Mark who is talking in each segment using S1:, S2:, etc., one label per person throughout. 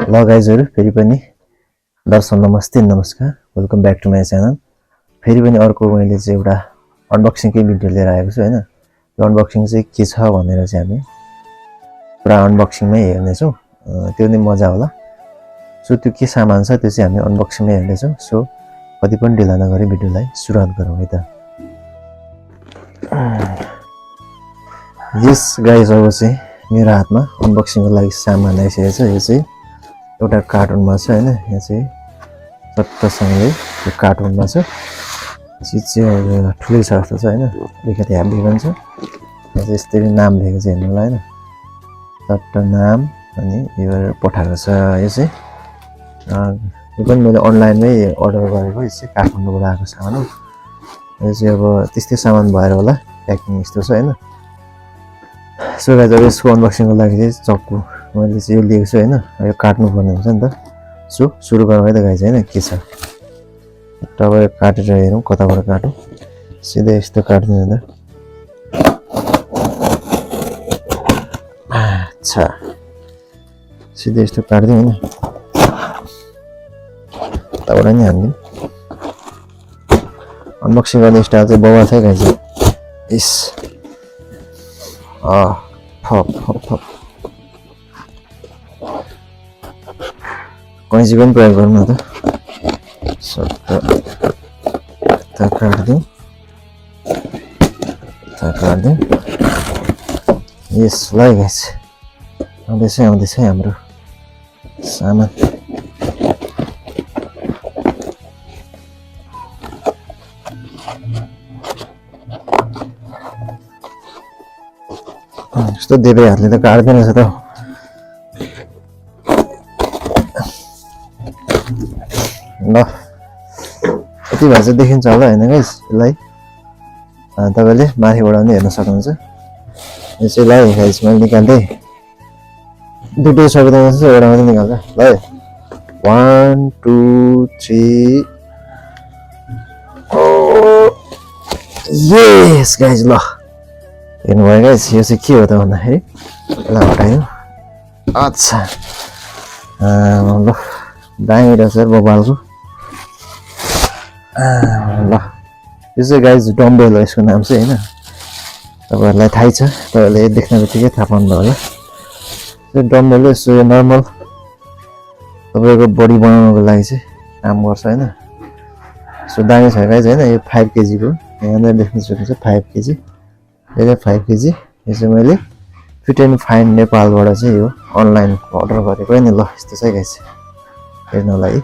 S1: ल गाइजहरु फेरि पनि दर्शन नमस्ते नमस्कार welcome back to my channel. फेरि पनि अर्को मैले चाहिँ एउटा अनबक्सिङ कै भिडियो लिएर आएको छु हैन। यो अनबक्सिङ चाहिँ के छ भनेर चाहिँ हामी पुरा अनबक्सिङमै हेर्ने छौं। त्यो नै मजा होला। सो त्यो के सामान छ त्यो चाहिँ हामी अनबक्सिङमै हेर्ने छौं। सो कति पनि ढिला नगरी भिडियोलाई सुरुवात गरौँ है त। यस गाइज अब चाहिँ मेरो हातमा अनबक्सिङको लागि सामान आइसकेको छ। यो चाहिँ एउटा कार्टुनमा छ हैन। यहाँ चाहिँ चट्टसँगले यो कार्टुनमा छ। चिज चाहिँ ठुलै छ जस्तो छ हैन। अलिकति हेभी पनि छ। यहाँ चाहिँ यस्तै नाम लेखेको छ हेर्नु होला हैन। चट्ट नाम अनि यो पठाएको छ। यो चाहिँ यो पनि मैले अनलाइनमै अर्डर गरेको। यो चाहिँ काठमाडौँबाट आएको सामान हो। यो चाहिँ अब त्यस्तै सामान भएर होला प्याकिङ यस्तो छ हैन। सो गाइस अब यसको अनबक्सिङको लागि चाहिँ चक्कु मैले चाहिँ यो लिएको छु हैन। यो काट्नु पर्ने हुन्छ नि त। सो सुरु गरौँ है त गाइस हैन। के छ तब यो काटेर हेरौँ कताबाट काटौँ। सिधै यस्तो काट्दिनु त। अच्छा सिधै यस्तो काट्दिउँ हैन। तबाट नि हान्दिउँ। अनबक्सिङ गर्ने स्टाइल चाहिँ बवाल छ गाइस। इस कैँची पनि प्रयोग गरौँ न त। काट्दिउँ यस ल गाइस आउँदैछ हाम्रो सामान। यस्तो देब्रे हातले त काट्दैन रहेछ त। ल यति भए चाहिँ देखिन्छ होला हैन गाइस। यसलाई तपाईले माथिबाट पनि हेर्न सक्नुहुन्छ। यो चाहिँ ल गाइस मैले निकाल्दै दुटै सक्दैन छ एउटा मात्रै निकाल्छ। ल 1 2 3 यस गाइस ल हेर्नु भयो गाइस। यो चाहिँ के हो त भन्दाखेरि यसलाई हटाइदिउँ। अच्छा ल दामी रहेछ बबालको। ल यो चाहिँ गाइस डम्बेल हो यसको नाम चाहिँ हैन। तपाईहरुलाई थाहै छ। तपाईले देख्न बित्तिकै थाहा पाउनु भयो होला। यो डम्बेल हो। यो नर्मल तपाईको बडी बनाउनको लागि चाहिँ काम गर्छ हैन। सो दामी छ गाइस हैन। यो 5 केजी को यहाँ देख्न सक्नुहुन्छ 5 केजी। यो चाहिँ 5 केजी। यो चाहिँ मैले फिट एन्ड फाइन नेपालबाट चाहिँ यो अनलाइन अर्डर गरेको हैन। ल यस्तो छ गाइस हेर्नु लागि।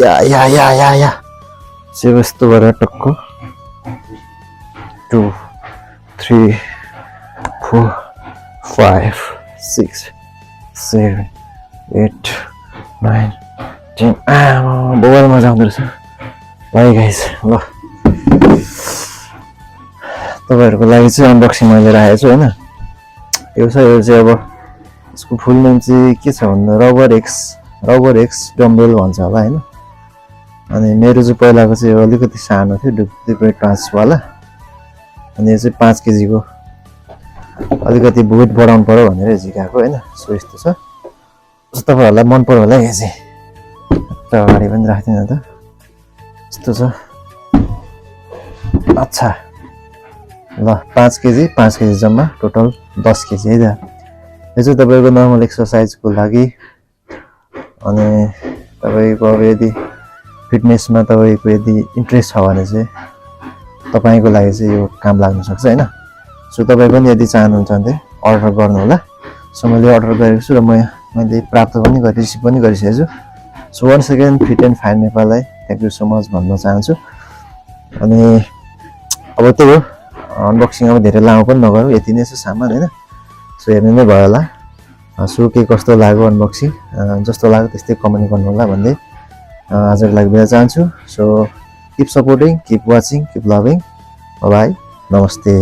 S1: या सेभ यस्तो गरेर टक्क 2 3 4 5 6 7 8 9 10 बहुत मजा आउँदो रहेछ। ल गाइस ल तपाईहरुको लागि चाहिँ अनबक्सिङ मैले राखेको छु हैन। यो चाहिँ अब यसको फुल नेम चाहिँ के छ भन्दा रबर एक्स डम्बेल भन्छ होला हैन। अनि मेरो चाहिँ पहिलाको चाहिँ अलिकति सानो थियो 2.5 वाला। अनि यो चाहिँ 5 केजी को अलिकति वेट बढाउनु पर्यो भनेर झिकाएको हैन। सो यस्तो छ। तपाईहरुलाई मन पर्यो होला यो चाहिँ। त अगाडि पनि राख्दिन त। यस्तो छ। अच्छा ल 5 केजी जम्मा टोटल 10 केजी है त। यो चाहिँ तपाईको नर्मल एक्सरसाइजको लागि अनि तपाईको अब यदि फिटनेसमा तपाईको यदि इन्ट्रेस्ट छ भने चाहिँ तपाईको लागि चाहिँ यो काम लाग्न सक्छ हैन। सो तपाई पनि यदि चाहनुहुन्छ भने अर्डर गर्नु होला। सो मैले अर्डर गरेको छु र मैले प्राप्त पनि रिसिभ पनि गरिसकेको छु। So once again fit and fine नेपाललाई थ्यांक यू सो मच भन्न चाहन्छु। अनि अब त्यो हो अनबक्सिङ। अब धेरै लामो पनि नगरौँ यति नै छ सामान हैन। सो हेर्नु नै भयो होला। सो के कस्तो लाग्यो अनबक्सिङ जस्तो लाग्यो त्यस्तै कमेन्ट गर्नु होला भन्दै आजको लागि बिदा चाहन्छु। So keep supporting, keep watching, keep loving. Bye bye नमस्ते।